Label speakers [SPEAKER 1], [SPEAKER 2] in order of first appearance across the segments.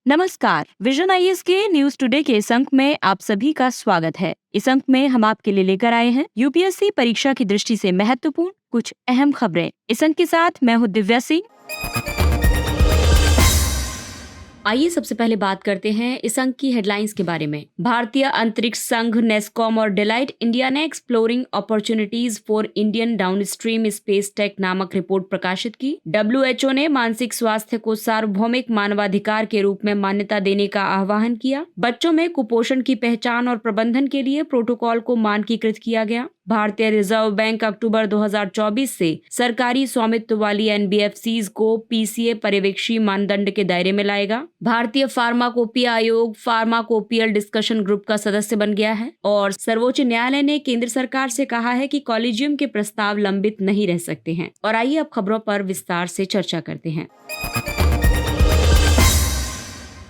[SPEAKER 1] नमस्कार। Vision IAS के news today के इस अंक में आप सभी का स्वागत है। इस अंक में हम आपके लिए लेकर आए हैं यूपीएससी परीक्षा की दृष्टि से महत्वपूर्ण कुछ अहम खबरें। इस अंक के साथ मैं हूँ दिव्या सिंह। आइए सबसे पहले बात करते हैं इस अंक की हेडलाइंस के बारे में। भारतीय अंतरिक्ष संघ नेस्कॉम और डेलाइट इंडिया ने exploring opportunities for Indian downstream space tech नामक रिपोर्ट प्रकाशित की। डब्ल्यूएचओ ने मानसिक स्वास्थ्य को सार्वभौमिक मानवाधिकार के रूप में मान्यता देने का आह्वान किया। बच्चों में कुपोषण की पहचान और प्रबंधन के लिए प्रोटोकॉल को मानकीकृत किया गया। भारतीय रिजर्व बैंक अक्टूबर 2024 से सरकारी स्वामित्व वाली एनबीएफसीज को पीसीए पर्यवेक्षी मानदंड के दायरे में लाएगा। भारतीय फार्माकोपिया आयोग फार्माकोपियल डिस्कशन ग्रुप का सदस्य बन गया है और सर्वोच्च न्यायालय ने केंद्र सरकार से कहा है कि कॉलेजियम के प्रस्ताव लंबित नहीं रह सकते हैं। और आइए अब खबरों पर विस्तार से चर्चा करते हैं।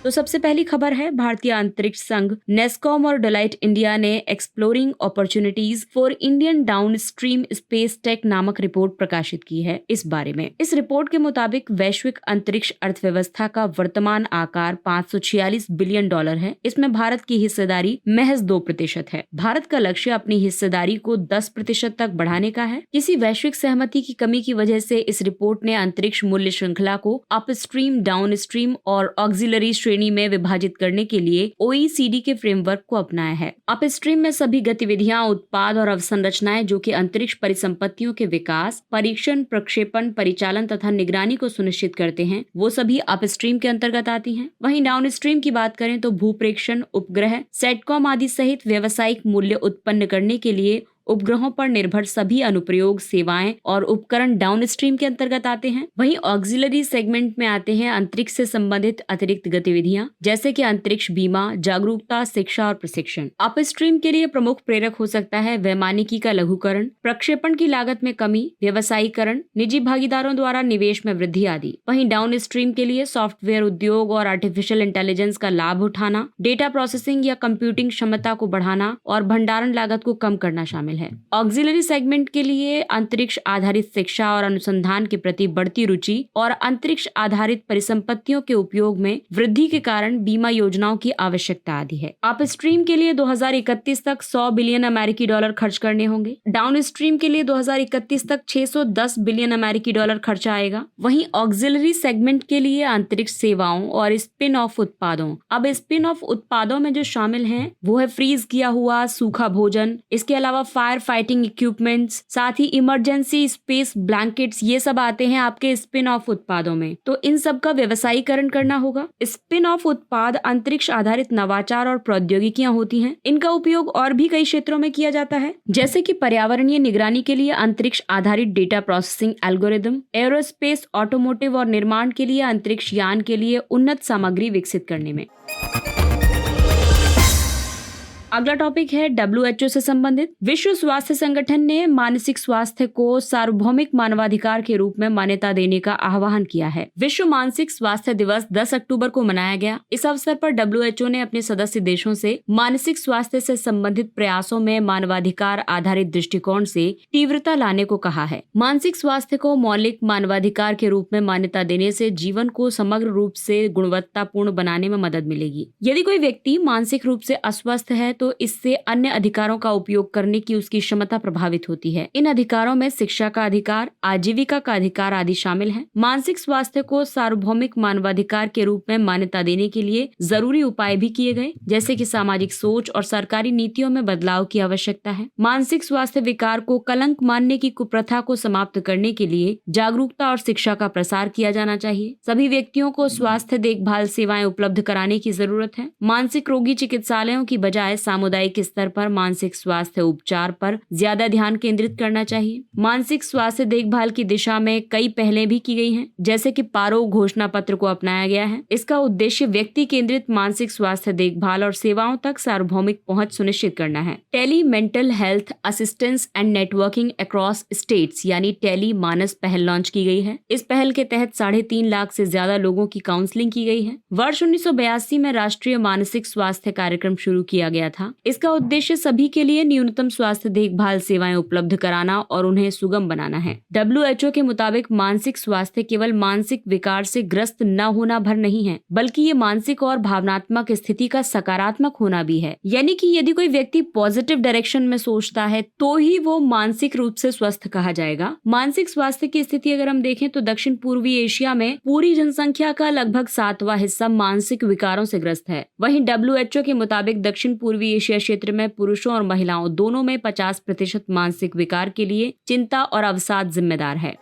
[SPEAKER 1] तो सबसे पहली खबर है, भारतीय अंतरिक्ष संघ नेस्कॉम और डेलाइट इंडिया ने exploring opportunities for Indian downstream space tech नामक रिपोर्ट प्रकाशित की है। इस बारे में इस रिपोर्ट के मुताबिक वैश्विक अंतरिक्ष अर्थव्यवस्था का वर्तमान आकार $546 बिलियन है। इसमें भारत की हिस्सेदारी महज 2% है। भारत का लक्ष्य अपनी हिस्सेदारी को 10% तक बढ़ाने का है। किसी वैश्विक सहमति की कमी की वजह से इस रिपोर्ट ने अंतरिक्ष मूल्य श्रृंखला को अपस्ट्रीम, डाउनस्ट्रीम और ऑक्सिलरी श्रेणी में विभाजित करने के लिए ओईसीडी के फ्रेमवर्क को अपनाया है। अपस्ट्रीम में सभी गतिविधियां, उत्पाद और अवसंरचनाएं जो कि अंतरिक्ष परिसंपत्तियों के विकास, परीक्षण, प्रक्षेपण, परिचालन तथा निगरानी को सुनिश्चित करते हैं, वो सभी अपस्ट्रीम के अंतर्गत आती हैं। वहीं डाउनस्ट्रीम की बात करें तो भूप्रेक्षण, उपग्रह, सेटकॉम आदि सहित व्यावसायिक मूल्य उत्पन्न करने के लिए उपग्रहों पर निर्भर सभी अनुप्रयोग, सेवाएं और उपकरण डाउनस्ट्रीम के अंतर्गत आते हैं। वहीं ऑक्सिलरी सेगमेंट में आते हैं अंतरिक्ष से संबंधित अतिरिक्त गतिविधियां, जैसे कि अंतरिक्ष बीमा, जागरूकता, शिक्षा और प्रशिक्षण। अपस्ट्रीम के लिए प्रमुख प्रेरक हो सकता है वैमानिकी का लघुकरण, प्रक्षेपण की लागत में कमी, व्यवसायीकरण, निजी भागीदारों द्वारा निवेश में वृद्धि आदि। वहीं डाउनस्ट्रीम के लिए सॉफ्टवेयर उद्योग और आर्टिफिशियल इंटेलिजेंस का लाभ उठाना, डेटा प्रोसेसिंग या कंप्यूटिंग क्षमता को बढ़ाना और भंडारण लागत को कम करना शामिल है। ऑक्सिलरी सेगमेंट के लिए अंतरिक्ष आधारित शिक्षा और अनुसंधान के प्रति बढ़ती रुचि और अंतरिक्ष आधारित परिसंपत्तियों के उपयोग में वृद्धि के कारण बीमा योजनाओं की आवश्यकता आदि है। अपस्ट्रीम के लिए 2031 तक $100 बिलियन खर्च करने होंगे। डाउनस्ट्रीम के लिए 2031 तक $610 बिलियन खर्चा आएगा। वहीं ऑक्सिलरी सेगमेंट के लिए अंतरिक्ष सेवाओं और स्पिन ऑफ उत्पादों, अब स्पिन ऑफ उत्पादों में जो शामिल हैं वो है फ्रीज किया हुआ सूखा भोजन, इसके अलावा फायर फाइटिंग इक्विपमेंट्स, साथ ही इमरजेंसी स्पेस ब्लैंकेट्स, ये सब आते हैं आपके स्पिन ऑफ उत्पादों में। तो इन सब का व्यवसायीकरण करना होगा। स्पिन ऑफ उत्पाद अंतरिक्ष आधारित नवाचार और प्रौद्योगिकियां होती हैं। इनका उपयोग और भी कई क्षेत्रों में किया जाता है, जैसे कि पर्यावरणीय निगरानी के लिए अंतरिक्ष आधारित data processing algorithm, aerospace, automotive और निर्माण के लिए अंतरिक्ष यान के लिए उन्नत सामग्री विकसित करने में। अगला टॉपिक है डब्ल्यूएचओ से संबंधित। विश्व स्वास्थ्य संगठन ने मानसिक स्वास्थ्य को सार्वभौमिक मानवाधिकार के रूप में मान्यता देने का आह्वान किया है। विश्व मानसिक स्वास्थ्य दिवस 10 अक्टूबर को मनाया गया। इस अवसर पर डब्ल्यूएचओ ने अपने सदस्य देशों से मानसिक स्वास्थ्य से संबंधित प्रयासों में मानवाधिकार आधारित दृष्टिकोण से तीव्रता लाने को कहा है। मानसिक स्वास्थ्य को मौलिक मानवाधिकार के रूप में मान्यता देने से जीवन को समग्र रूप से गुणवत्तापूर्ण बनाने में मदद मिलेगी। यदि कोई व्यक्ति मानसिक रूप से अस्वस्थ है तो इससे अन्य अधिकारों का उपयोग करने की उसकी क्षमता प्रभावित होती है। इन अधिकारों में शिक्षा का अधिकार, आजीविका का अधिकार आदि शामिल हैं। मानसिक स्वास्थ्य को सार्वभौमिक मानवाधिकार के रूप में मान्यता देने के लिए जरूरी उपाय भी किए गए, जैसे कि सामाजिक सोच और सरकारी नीतियों में बदलाव की आवश्यकता है। मानसिक स्वास्थ्य विकार को कलंक मानने की कुप्रथा को समाप्त करने के लिए जागरूकता और शिक्षा का प्रसार किया जाना चाहिए। सभी व्यक्तियों को स्वास्थ्य देखभाल सेवाएं उपलब्ध कराने की जरूरत है। मानसिक रोगी चिकित्सालयों की बजाय सामुदायिक स्तर पर मानसिक स्वास्थ्य उपचार पर ज्यादा ध्यान केंद्रित करना चाहिए। मानसिक स्वास्थ्य देखभाल की दिशा में कई पहलें भी की गई हैं, जैसे कि पारो घोषणा पत्र को अपनाया गया है। इसका उद्देश्य व्यक्ति केंद्रित मानसिक स्वास्थ्य देखभाल और सेवाओं तक सार्वभौमिक पहुंच सुनिश्चित करना है। Tele mental health assistance and networking across states यानी टेली मानस पहल लॉन्च की गई है। इस पहल के तहत 3.5 लाख से ज्यादा लोगों की काउंसलिंग की गई है। वर्ष 1982 में राष्ट्रीय मानसिक स्वास्थ्य कार्यक्रम शुरू किया गया था। था। इसका उद्देश्य सभी के लिए न्यूनतम स्वास्थ्य देखभाल सेवाएं उपलब्ध कराना और उन्हें सुगम बनाना है। WHO के मुताबिक मानसिक स्वास्थ्य केवल मानसिक विकार से ग्रस्त न होना भर नहीं है, बल्कि ये मानसिक और भावनात्मक स्थिति का सकारात्मक होना भी है। यानी कि यदि कोई व्यक्ति पॉजिटिव डायरेक्शन में सोचता है तो ही वो मानसिक रूप से स्वस्थ कहा जाएगा। मानसिक स्वास्थ्य की स्थिति अगर हम देखें तो दक्षिण पूर्वी एशिया में पूरी जनसंख्या का लगभग 7वां हिस्सा मानसिक विकारों से ग्रस्त है। वहीं WHO के मुताबिक दक्षिण पूर्वी एशिया क्षेत्र में पुरुषों और महिलाओं दोनों में 50% मानसिक विकार के लिए चिंता और अवसाद जिम्मेदार है।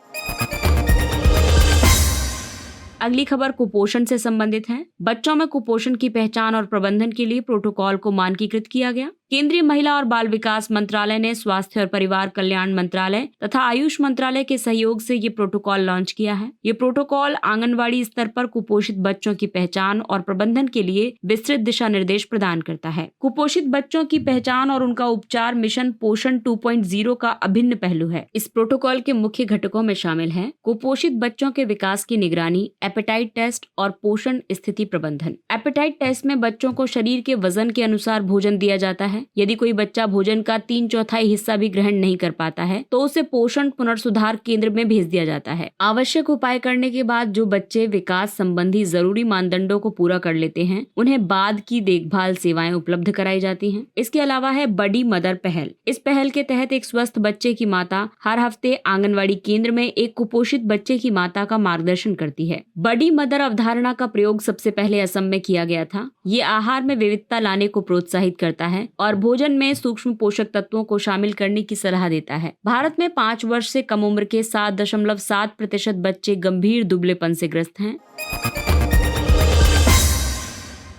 [SPEAKER 1] अगली खबर कुपोषण से संबंधित है। बच्चों में कुपोषण की पहचान और प्रबंधन के लिए प्रोटोकॉल को मानकीकृत किया गया। केंद्रीय महिला और बाल विकास मंत्रालय ने स्वास्थ्य और परिवार कल्याण मंत्रालय तथा आयुष मंत्रालय के सहयोग से ये प्रोटोकॉल लॉन्च किया है। ये प्रोटोकॉल आंगनवाड़ी स्तर पर कुपोषित बच्चों की पहचान और प्रबंधन के लिए विस्तृत दिशा निर्देश प्रदान करता है। कुपोषित बच्चों की पहचान और उनका उपचार मिशन पोषण 2.0 का अभिन्न पहलू है। इस प्रोटोकॉल के मुख्य घटकों में शामिल है कुपोषित बच्चों के विकास की निगरानी, एपेटाइट टेस्ट और पोषण स्थिति प्रबंधन। एपेटाइट टेस्ट में बच्चों को शरीर के वजन के अनुसार भोजन दिया जाता है। यदि कोई बच्चा भोजन का 3/4 हिस्सा भी ग्रहण नहीं कर पाता है तो उसे पोषण पुनर्सुधार केंद्र में भेज दिया जाता है। आवश्यक उपाय करने के बाद जो बच्चे विकास संबंधी जरूरी मानदंडों को पूरा कर लेते हैं उन्हें बाद की देखभाल सेवाएं उपलब्ध कराई जाती हैं। इसके अलावा है बड़ी मदर पहल। इस पहल के तहत एक स्वस्थ बच्चे की माता हर हफ्ते आंगनवाड़ी केंद्र में एक कुपोषित बच्चे की माता का मार्गदर्शन करती है। बड़ी मदर अवधारणा का प्रयोग सबसे पहले असम में किया गया था। ये आहार में विविधता लाने को प्रोत्साहित करता है और भोजन में सूक्ष्म पोषक तत्वों को शामिल करने की सलाह देता है। भारत में 5 वर्ष से कम उम्र के 7.7% बच्चे गंभीर दुबलेपन से ग्रस्त हैं।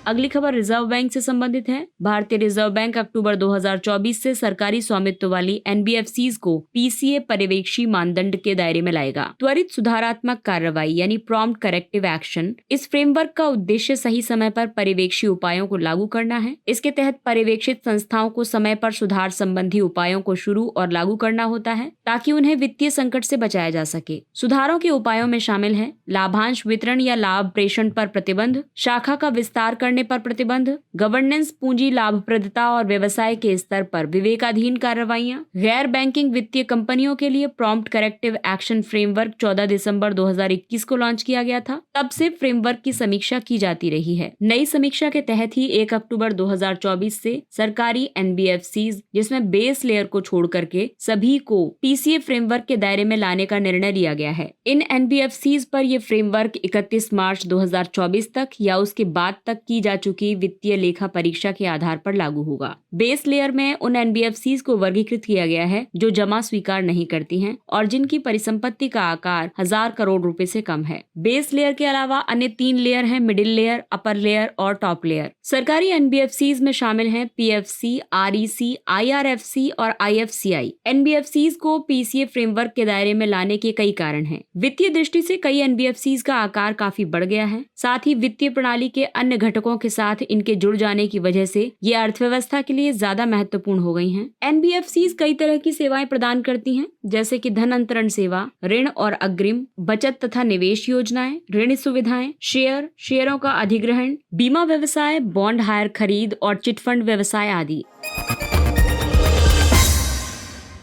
[SPEAKER 1] अगली खबर रिजर्व बैंक से संबंधित है। भारतीय रिजर्व बैंक अक्टूबर 2024 से सरकारी स्वामित्व वाली NBFCs को PCA पर्यवेक्षी मानदंड के दायरे में लाएगा। त्वरित सुधारात्मक कार्रवाई यानी प्रॉम्प्ट करेक्टिव एक्शन। इस फ्रेमवर्क का उद्देश्य सही समय पर पर्यवेक्षी उपायों को लागू करना है। इसके तहत पर्यवेक्षित संस्थाओं को समय पर सुधार संबंधी उपायों को शुरू और लागू करना होता है ताकि उन्हें वित्तीय संकट से बचाया जा सके। सुधारों के उपायों में शामिल है लाभांश वितरण या लाभ प्रेषण पर प्रतिबंध, शाखा का विस्तार करने पर प्रतिबंध, गवर्नेंस, पूंजी लाभप्रदता और व्यवसाय के स्तर पर विवेकाधीन कार्रवाइयां। गैर बैंकिंग वित्तीय कंपनियों के लिए प्रॉम्प्ट करेक्टिव एक्शन फ्रेमवर्क 14 दिसंबर 2021 को लॉन्च किया गया था। तब से फ्रेमवर्क की समीक्षा की जाती रही है। नई समीक्षा के तहत ही 1 अक्टूबर 2024 से सरकारी NBFCs जिसमें बेस लेयर को छोड़ करके सभी को PCA फ्रेमवर्क के दायरे में लाने का निर्णय लिया गया है। इन NBFCs पर यह फ्रेमवर्क 31 मार्च 2024 तक या उसके बाद तक की जा चुकी वित्तीय लेखा परीक्षा के आधार पर लागू होगा। बेस लेयर में उन NBFCs को वर्गीकृत किया गया है जो जमा स्वीकार नहीं करती हैं और जिनकी परिसंपत्ति का आकार 1000 करोड़ रुपए से कम है। बेस लेयर के अलावा अन्य 3 लेयर हैं, मिडिल लेयर, अपर लेयर और टॉप लेयर। सरकारी NBFCs में शामिल हैं PFC, REC, IRFC और IFCI। NBFCs को PCA फ्रेमवर्क के दायरे में लाने के कई कारण हैं। वित्तीय दृष्टि से कई NBFCs का आकार काफी बढ़ गया है। साथ ही वित्तीय प्रणाली के अन्य घटकों के साथ इनके जुड़ जाने की वजह से ये अर्थव्यवस्था के लिए ज्यादा महत्वपूर्ण हो गई हैं। NBFCs कई तरह की सेवाएं प्रदान करती हैं, जैसे कि धन अंतरण सेवा, ऋण और अग्रिम, बचत तथा निवेश योजनाएं, ऋण सुविधाएं, शेयरों का अधिग्रहण, बीमा व्यवसाय, बॉन्ड हायर खरीद और चिटफंड व्यवसाय आदि।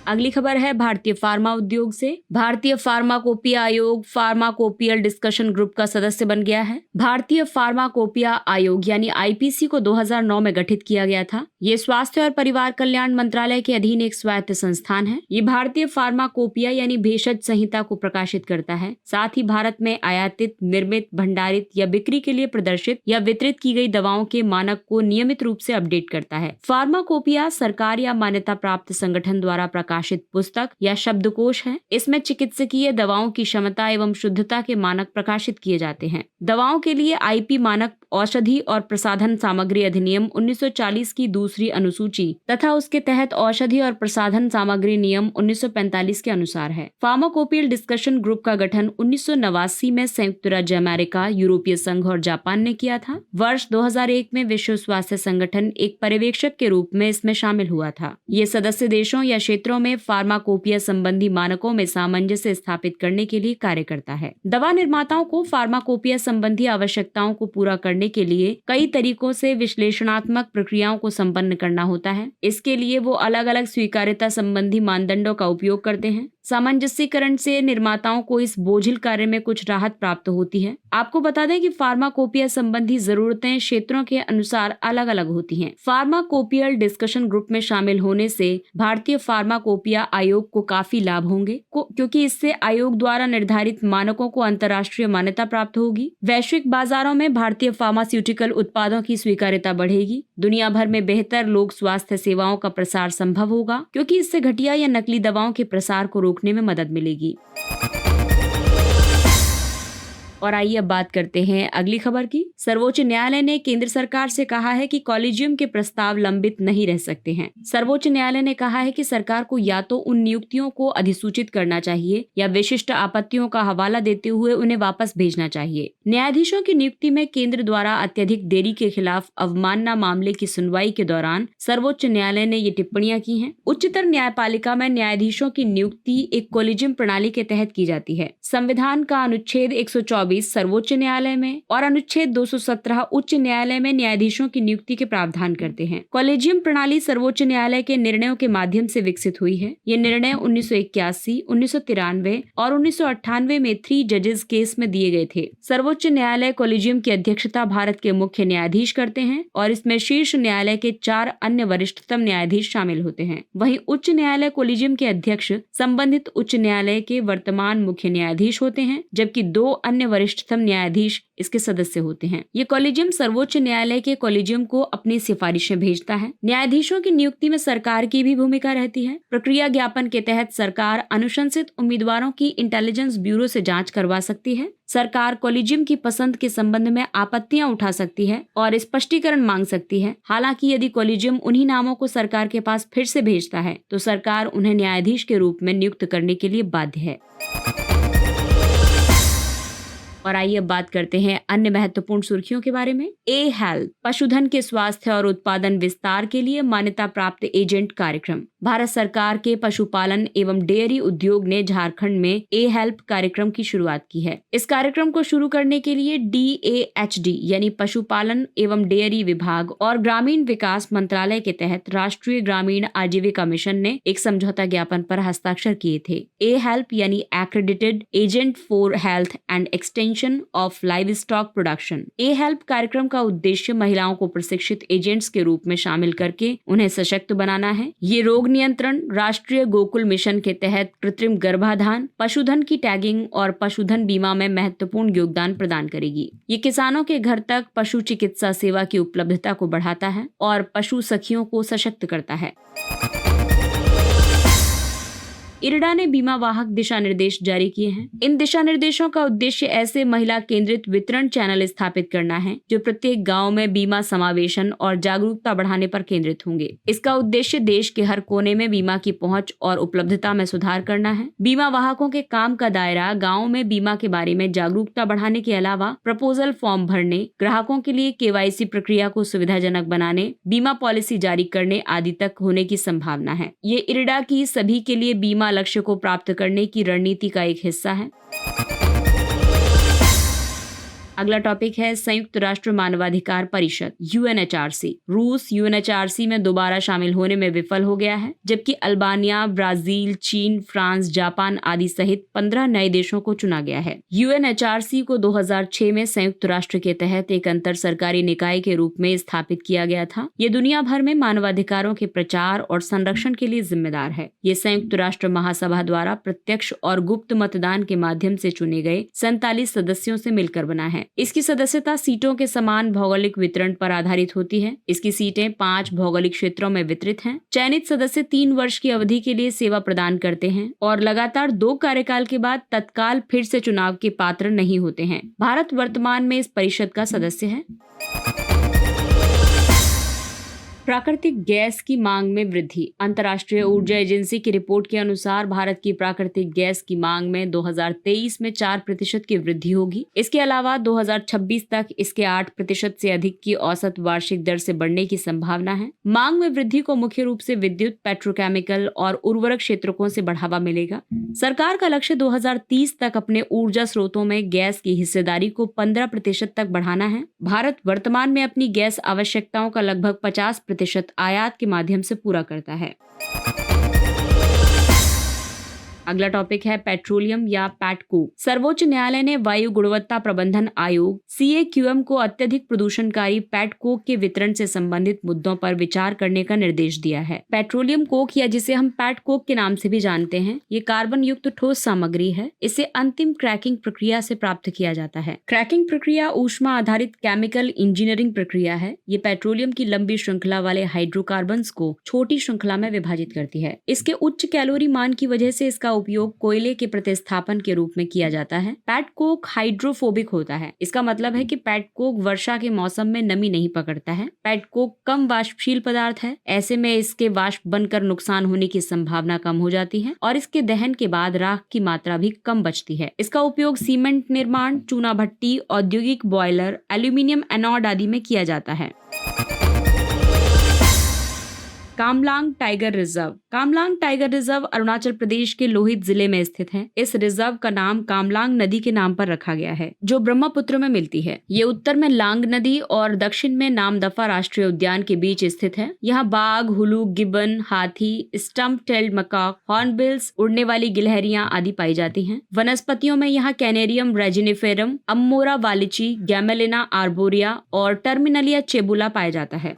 [SPEAKER 1] अगली खबर है भारतीय फार्मा उद्योग से। भारतीय फार्माकोपिया आयोग फार्माकोपियल डिस्कशन ग्रुप का सदस्य बन गया है। भारतीय फार्माकोपिया आयोग यानी IPC को 2009 में गठित किया गया था। ये स्वास्थ्य और परिवार कल्याण मंत्रालय के अधीन एक स्वायत्त संस्थान है। ये भारतीय फार्माकोपिया यानी भेषज संहिता को प्रकाशित करता है। साथ ही भारत में आयातित, निर्मित, भंडारित या बिक्री के लिए प्रदर्शित या वितरित की गई दवाओं के मानक को नियमित रूप से अपडेट करता है। फार्माकोपिया सरकार या मान्यता प्राप्त संगठन द्वारा प्रकाशित पुस्तक या शब्दकोश है। इसमें चिकित्सकीय दवाओं की क्षमता एवं शुद्धता के मानक प्रकाशित किए जाते हैं। दवाओं के लिए IP मानक औषधि और प्रसाधन सामग्री अधिनियम 1940 की दूसरी अनुसूची तथा उसके तहत औषधि और प्रसाधन सामग्री नियम 1945 के अनुसार है। फार्माकोपियल डिस्कशन ग्रुप का गठन 1989 में संयुक्त राज्य अमेरिका, यूरोपीय संघ और जापान ने किया था। वर्ष 2001 में विश्व स्वास्थ्य संगठन एक पर्यवेक्षक के रूप में इसमें शामिल हुआ था। ये सदस्य देशों या क्षेत्रों में फार्माकोपिया संबंधी मानकों में सामंजस्य स्थापित करने के लिए कार्य करता है। दवा निर्माताओं को फार्माकोपिया संबंधी आवश्यकताओं को पूरा करने करने के लिए कई तरीकों से विश्लेषणात्मक प्रक्रियाओं को संपन्न करना होता है। इसके लिए वो अलग अलग स्वीकार्यता संबंधी मानदंडों का उपयोग करते हैं। सामंजस्यकरण से निर्माताओं को इस बोझिल कार्य में कुछ राहत प्राप्त होती है। आपको बता दें कि फार्माकोपिया संबंधी जरूरतें क्षेत्रों के अनुसार अलग अलग होती हैं। फार्माकोपियल डिस्कशन ग्रुप में शामिल होने से भारतीय फार्माकोपिया आयोग को काफी लाभ होंगे, क्योंकि इससे आयोग द्वारा निर्धारित मानकों को अंतर्राष्ट्रीय मान्यता प्राप्त होगी। वैश्विक बाजारों में भारतीय फार्मास्यूटिकल उत्पादों की स्वीकार्यता बढ़ेगी। दुनिया भर में बेहतर लोक स्वास्थ्य सेवाओं का प्रसार संभव होगा, क्योंकि इससे घटिया या नकली दवाओं के प्रसार को रोकने में मदद मिलेगी। और आइए अब बात करते हैं अगली खबर की। सर्वोच्च न्यायालय ने केंद्र सरकार से कहा है कि कॉलेजियम के प्रस्ताव लंबित नहीं रह सकते हैं। सर्वोच्च न्यायालय ने कहा है कि सरकार को या तो उन नियुक्तियों को अधिसूचित करना चाहिए या विशिष्ट आपत्तियों का हवाला देते हुए उन्हें वापस भेजना चाहिए। न्यायाधीशों की नियुक्ति में केंद्र द्वारा अत्यधिक देरी के खिलाफ अवमानना मामले की सुनवाई के दौरान सर्वोच्च न्यायालय ने ये टिप्पणियां की हैं। उच्चतर न्यायपालिका में न्यायाधीशों की नियुक्ति एक कॉलेजियम प्रणाली के तहत की जाती है। संविधान का अनुच्छेद 124 सर्वोच्च न्यायालय में और अनुच्छेद 217 उच्च न्यायालय में न्यायाधीशों की नियुक्ति के प्रावधान करते हैं। कॉलेजियम प्रणाली सर्वोच्च न्यायालय के निर्णयों के माध्यम से विकसित हुई है। ये निर्णय 1981, 1993 और 1998 में 3 जजेस केस में दिए गए थे। सर्वोच्च न्यायालय कॉलेजियम की अध्यक्षता भारत के मुख्य न्यायाधीश करते हैं और इसमें शीर्ष न्यायालय के 4 अन्य वरिष्ठतम न्यायाधीश शामिल होते हैं। वहीं उच्च न्यायालय कॉलेजियम के अध्यक्ष संबंधित उच्च न्यायालय के वर्तमान मुख्य न्यायाधीश होते हैं, जबकि 2 अन्य वरिष्ठतम न्यायाधीश इसके सदस्य होते हैं। ये कॉलेजियम सर्वोच्च न्यायालय के कॉलेजियम को अपनी सिफारिशें भेजता है। न्यायाधीशों की नियुक्ति में सरकार की भी भूमिका रहती है। प्रक्रिया ज्ञापन के तहत सरकार अनुशंसित उम्मीदवारों की इंटेलिजेंस ब्यूरो से जांच करवा सकती है। सरकार कॉलेजियम की पसंद के संबंध में आपत्तियां उठा सकती है और स्पष्टीकरण मांग सकती है। हालांकि यदि कॉलेजियम उन्हीं नामों को सरकार के पास फिर से भेजता है तो सरकार उन्हें न्यायाधीश के रूप में नियुक्त करने के लिए बाध्य है। और आइए अब बात करते हैं अन्य महत्वपूर्ण सुर्खियों के बारे में। हेल्थ पशुधन के स्वास्थ्य और उत्पादन विस्तार के लिए मान्यता प्राप्त एजेंट कार्यक्रम। भारत सरकार के पशुपालन एवं डेयरी उद्योग ने झारखंड में हेल्प कार्यक्रम की शुरुआत की है। इस कार्यक्रम को शुरू करने के लिए DAHD यानी पशुपालन एवं डेयरी विभाग और ग्रामीण विकास मंत्रालय के तहत राष्ट्रीय ग्रामीण आजीविका मिशन ने एक समझौता ज्ञापन पर हस्ताक्षर किए थे। हेल्प यानी accredited agent for health and extension of live stock production. Help कार्यक्रम का उद्देश्य महिलाओं को प्रशिक्षित एजेंट्स के रूप में शामिल करके उन्हें सशक्त बनाना है। ये रोग नियंत्रण, राष्ट्रीय गोकुल मिशन के तहत कृत्रिम गर्भाधान, पशुधन की टैगिंग और पशुधन बीमा में महत्वपूर्ण योगदान प्रदान करेगी। ये किसानों के घर तक पशु चिकित्सा सेवा की उपलब्धता को बढ़ाता है और पशु सखियों को सशक्त करता है। इरडा ने बीमा वाहक दिशा निर्देश जारी किए हैं। इन दिशा निर्देशों का उद्देश्य ऐसे महिला केंद्रित वितरण चैनल स्थापित करना है जो प्रत्येक गांव में बीमा समावेशन और जागरूकता बढ़ाने पर केंद्रित होंगे। इसका उद्देश्य देश के हर कोने में बीमा की पहुंच और उपलब्धता में सुधार करना है। बीमा वाहकों के काम का दायरा गाँव में बीमा के बारे में जागरूकता बढ़ाने के अलावा प्रपोजल फॉर्म भरने, ग्राहकों के लिए KYC प्रक्रिया को सुविधाजनक बनाने, बीमा पॉलिसी जारी करने आदि तक होने की संभावना है। ये इरडा की सभी के लिए बीमा लक्ष्य को प्राप्त करने की रणनीति का एक हिस्सा है। अगला टॉपिक है संयुक्त राष्ट्र मानवाधिकार परिषद UNHRC। रूस UNHRC में दोबारा शामिल होने में विफल हो गया है, जबकि अल्बानिया, ब्राजील, चीन, फ्रांस, जापान आदि सहित 15 नए देशों को चुना गया है। UNHRC को 2006 में संयुक्त राष्ट्र के तहत एक अंतर सरकारी निकाय के रूप में स्थापित किया गया था। ये दुनिया भर में मानवाधिकारों के प्रचार और संरक्षण के लिए जिम्मेदार है। ये संयुक्त राष्ट्र महासभा द्वारा प्रत्यक्ष और गुप्त मतदान के माध्यम से चुने गए 47 सदस्यों से मिलकर बना है। इसकी सदस्यता सीटों के समान भौगोलिक वितरण पर आधारित होती है। इसकी सीटें 5 भौगोलिक क्षेत्रों में वितरित हैं। चयनित सदस्य 3 वर्ष की अवधि के लिए सेवा प्रदान करते हैं और लगातार 2 कार्यकाल के बाद तत्काल फिर से चुनाव के पात्र नहीं होते हैं। भारत वर्तमान में इस परिषद का सदस्य है। प्राकृतिक गैस की मांग में वृद्धि। अंतर्राष्ट्रीय ऊर्जा एजेंसी की रिपोर्ट के अनुसार भारत की प्राकृतिक गैस की मांग में 2023 में 4% की वृद्धि होगी। इसके अलावा 2026 तक इसके 8% से अधिक की औसत वार्षिक दर से बढ़ने की संभावना है। मांग में वृद्धि को मुख्य रूप से विद्युत, पेट्रोकेमिकल और उर्वरक क्षेत्रों से बढ़ावा मिलेगा। सरकार का लक्ष्य 2030 तक अपने ऊर्जा स्रोतों में गैस की हिस्सेदारी को 15% तक बढ़ाना है। भारत वर्तमान में अपनी गैस आवश्यकताओं का लगभग 50% आयात के माध्यम से पूरा करता है। अगला टॉपिक है पेट्रोलियम या पेटकोक। सर्वोच्च न्यायालय ने वायु गुणवत्ता प्रबंधन आयोग CAQM को अत्यधिक प्रदूषणकारी पेटकोक के वितरण से संबंधित मुद्दों पर विचार करने का निर्देश दिया है। पेट्रोलियम कोक या जिसे हम पेटकोक के नाम से भी जानते हैं, ये कार्बन युक्त ठोस सामग्री है। इसे अंतिम क्रैकिंग प्रक्रिया से प्राप्त किया जाता है। क्रैकिंग प्रक्रिया ऊष्मा आधारित केमिकल इंजीनियरिंग प्रक्रिया है। ये पेट्रोलियम की लंबी श्रृंखला वाले हाइड्रोकार्बन्स को छोटी श्रृंखला में विभाजित करती है। इसके उच्च कैलोरी मान की वजह से इसका उपयोग कोयले के प्रतिस्थापन के रूप में किया जाता है। पेटकोक हाइड्रोफोबिक होता है। इसका मतलब है कि पेटकोक वर्षा के मौसम में नमी नहीं पकड़ता है। पेटकोक कम वाष्पशील पदार्थ है। ऐसे में इसके वाष्प बनकर नुकसान होने की संभावना कम हो जाती है और इसके दहन के बाद राख की मात्रा भी कम बचती है। इसका उपयोग सीमेंट निर्माण, चूना भट्टी, औद्योगिक बॉयलर, एल्यूमिनियम एनोड आदि में किया जाता है। Kamlang tiger reserve. Kamlang tiger reserve Arunachal Pradesh के लोहित जिले में स्थित है। इस रिजर्व का नाम कामलांग नदी के नाम पर रखा गया है, जो ब्रह्मपुत्र में मिलती है। ये उत्तर में लांग नदी और दक्षिण में नामदफा राष्ट्रीय उद्यान के बीच स्थित है। यहाँ बाघ, हुलू, गिबन, हाथी, स्टम्प टेल्ड मकाक, हॉर्नबिल्स, उड़ने वाली गिलहरियां आदि पाई जाती हैं। वनस्पतियों में यहाँ कैनेरियम रेजिनिफेरम, अम्मोरा वालिची, गैमेलिना आर्बोरिया और टर्मिनलिया चेबुला पाया जाता है।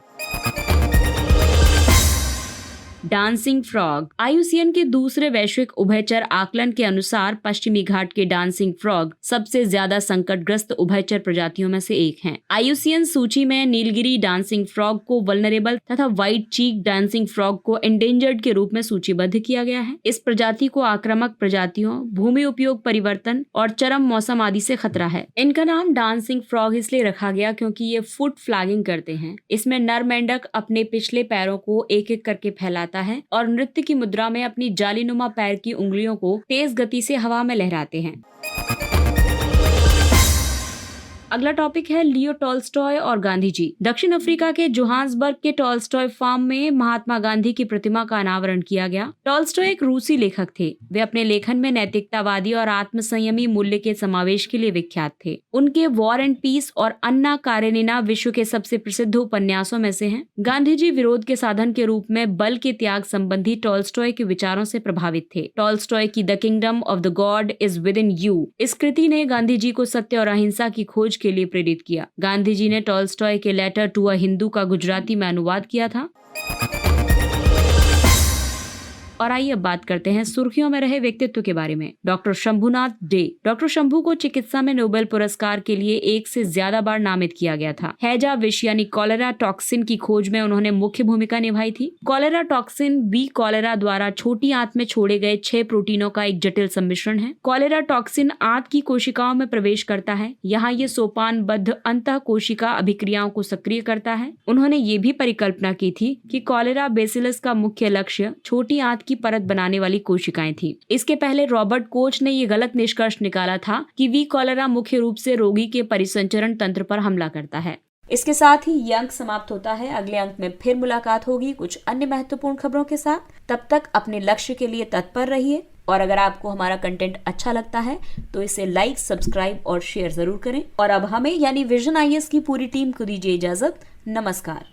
[SPEAKER 1] Dancing frog. IUCN के दूसरे वैश्विक उभयचर आकलन के अनुसार पश्चिमी घाट के डांसिंग फ्रॉग सबसे ज्यादा संकटग्रस्त उभयचर प्रजातियों में से एक हैं। IUCN सूची में नीलगिरी डांसिंग फ्रॉग को वल्नरेबल तथा व्हाइट चीक डांसिंग फ्रॉग को एंडेंजर्ड के रूप में सूचीबद्ध किया गया है। इस प्रजाति को आक्रामक प्रजातियों, भूमि उपयोग परिवर्तन और चरम मौसम आदि से खतरा है। इनका नाम डांसिंग फ्रॉग इसलिए रखा गया क्योंकि ये फुट फ्लैगिंग करते हैं। इसमें नर मेंढक अपने पिछले पैरों को एक एक करके फैलाता है और नृत्य की मुद्रा में अपनी जालीनुमा पैर की उंगलियों को तेज गति से हवा में लहराते हैं। अगला टॉपिक है लियो टॉल्स्टॉय और गांधी जी। दक्षिण अफ्रीका के जोहान्सबर्ग के टॉल्स्टॉय फार्म में महात्मा गांधी की प्रतिमा का अनावरण किया गया। टॉल्स्टॉय एक रूसी लेखक थे। वे अपने लेखन में नैतिकतावादी और आत्मसंयमी मूल्य के समावेश के लिए विख्यात थे। उनके वॉर एंड पीस और अन्ना कारेनिना विश्व के सबसे प्रसिद्ध उपन्यासों में से हैं। गांधी जी विरोध के साधन के रूप में बल के त्याग संबंधी टॉल्स्टॉय के विचारों से प्रभावित थे। टॉल्स्टॉय की the kingdom of the God is with in you इस कृति ने गांधी जी को सत्य और अहिंसा की खोज के लिए प्रेरित किया। गांधी जी ने टॉल्स्टॉय के लेटर टू अ हिंदू का गुजराती में अनुवाद किया था। और आइए अब बात करते हैं सुर्खियों में रहे व्यक्तित्व के बारे में। Doctor Shambhunath day. Doctor Shambhu को चिकित्सा में नोबेल पुरस्कार के लिए 1 से ज्यादा बार नामित किया गया था। हैजा विष यानी कॉलेरा टॉक्सिन की खोज में उन्होंने मुख्य भूमिका निभाई थी। कॉलेरा टॉक्सिन बी कॉलेरा द्वारा छोटी आंत में छोड़े गए 6 प्रोटीनों का एक जटिल सम्मिश्रण है। कॉलेरा टॉक्सिन आंत की कोशिकाओं में प्रवेश करता है। यहाँ ये सोपानबद्ध अंतः कोशिका अभिक्रियाओं को सक्रिय करता है। उन्होंने ये भी परिकल्पना की थी कि कॉलेरा बेसिलस का मुख्य लक्ष्य छोटी आंत की परत बनाने वाली कोशिकाएं थी। इसके पहले रॉबर्ट कोच ने ये गलत निष्कर्ष निकाला था कि वी कॉलेरा मुख्य रूप से रोगी के परिसंचरण तंत्र पर हमला करता है। इसके साथ ही ये अंक समाप्त होता है। अगले अंक में फिर मुलाकात होगी कुछ अन्य महत्वपूर्ण खबरों के साथ। तब तक अपने लक्ष्य के लिए तत्पर रहिए और अगर आपको हमारा कंटेंट अच्छा लगता है तो इसे लाइक, सब्सक्राइब और शेयर जरूर करें। और अब हमें यानी विजन IAS की पूरी टीम को दीजिए इजाजत। नमस्कार।